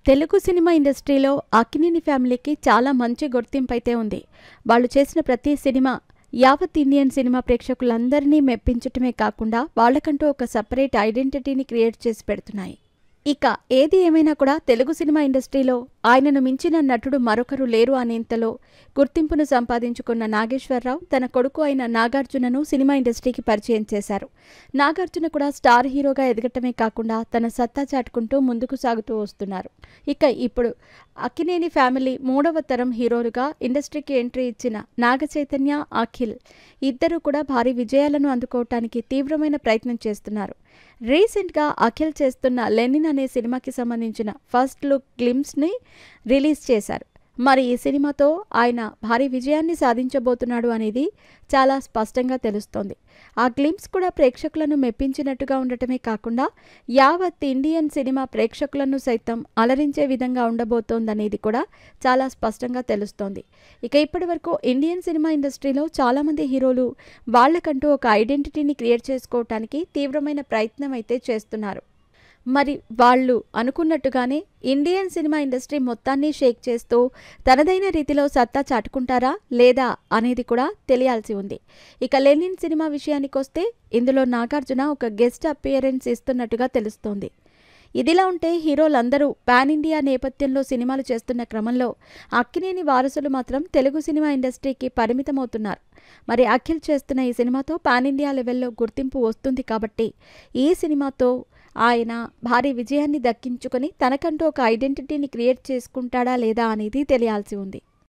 Telugu cinema ఇండస్ట్రీలో అక్కినేని ఫ్యామిలీకి చాలా మంచి గుర్తింపైతే ఉంది. వాళ్ళు చేసిన ప్రతి సినిమా యావత్ ఇండియన్ సినిమా ప్రేక్షకులందరినీ మెప్పించటమే కాకుండా వాళ్ళకంటూ ఒక సెపరేట్ ఐడెంటిటీని క్రియేట్ చేసి పెడుతున్నాయి. ఇక ఏది ఏమైనా కూడా తెలుగు సినిమా ఇండస్ట్రీలో ఆయనను మించిన నటుడు మరొకరు లేరు అనేంతలో గుర్తింపును సంపాదించుకున్న నాగేశ్వరరావు తన కొడుకు అయిన నాగార్జునను సినిమా ఇండస్ట్రీకి పరిచయం చేశారు. నాగార్జున కూడా స్టార్ హీరోగా ఎదగటమే కాకుండా తన సత్తా చాటుకుంటూ ముందుకు సాగుతూ వస్తున్నారు. ఇక ఇప్పుడు అక్కినేని ఫ్యామిలీ మూడవ తరం హీరోలుగా ఇండస్ట్రీకి ఎంట్రీ ఇచ్చిన నాగచైతన్య, అఖిల్ ఇద్దరూ కూడా భారీ విజయాలను అందుకోవటానికి తీవ్రమైన ప్రయత్నం చేస్తున్నారు. రీసెంట్గా అఖిల్ చేస్తున్న లెనిన్ అనే సినిమాకి సంబంధించిన ఫస్ట్ లుక్ గ్లిమ్స్ని రిలీజ్ చేశారు. మరి ఈ సినిమాతో ఆయన భారీ విజయాన్ని సాధించబోతున్నాడు అనేది చాలా స్పష్టంగా తెలుస్తోంది. ఆ గ్లిమ్స్ కూడా ప్రేక్షకులను మెప్పించినట్టుగా ఉండటమే కాకుండా యావత్ ఇండియన్ సినిమా ప్రేక్షకులను సైతం అలరించే విధంగా ఉండబోతోందనేది కూడా చాలా స్పష్టంగా తెలుస్తోంది. ఇక ఇప్పటి వరకు ఇండియన్ సినిమా ఇండస్ట్రీలో చాలామంది హీరోలు వాళ్ళకంటూ ఒక ఐడెంటిటీని క్రియేట్ చేసుకోవటానికి తీవ్రమైన ప్రయత్నం అయితే చేస్తున్నారు. మరి వాళ్ళు అనుకున్నట్టుగానే ఇండియన్ సినిమా ఇండస్ట్రీ మొత్తాన్ని షేక్ చేస్తూ తనదైన రీతిలో సత్తా చాటుకుంటారా లేదా అనేది కూడా తెలియాల్సి ఉంది. ఇక లెనిన్ సినిమా విషయానికొస్తే ఇందులో నాగార్జున ఒక గెస్ట్ అపియరెన్స్ ఇస్తున్నట్టుగా తెలుస్తోంది. ఇదిలా ఉంటే హీరోలందరూ పాన్ ఇండియా నేపథ్యంలో సినిమాలు చేస్తున్న క్రమంలో అక్కినేని వారసులు మాత్రం తెలుగు సినిమా ఇండస్ట్రీకి పరిమితమవుతున్నారు. మరి అఖిల్ చేస్తున్న ఈ సినిమాతో పాన్ ఇండియా లెవెల్లో గుర్తింపు వస్తుంది కాబట్టి ఈ సినిమాతో ఆయన భారీ విజయాన్ని దక్కించుకొని తనకంటూ ఒక ఐడెంటిటీని క్రియేట్ చేసుకుంటాడా లేదా అనేది తెలియాల్సి ఉంది.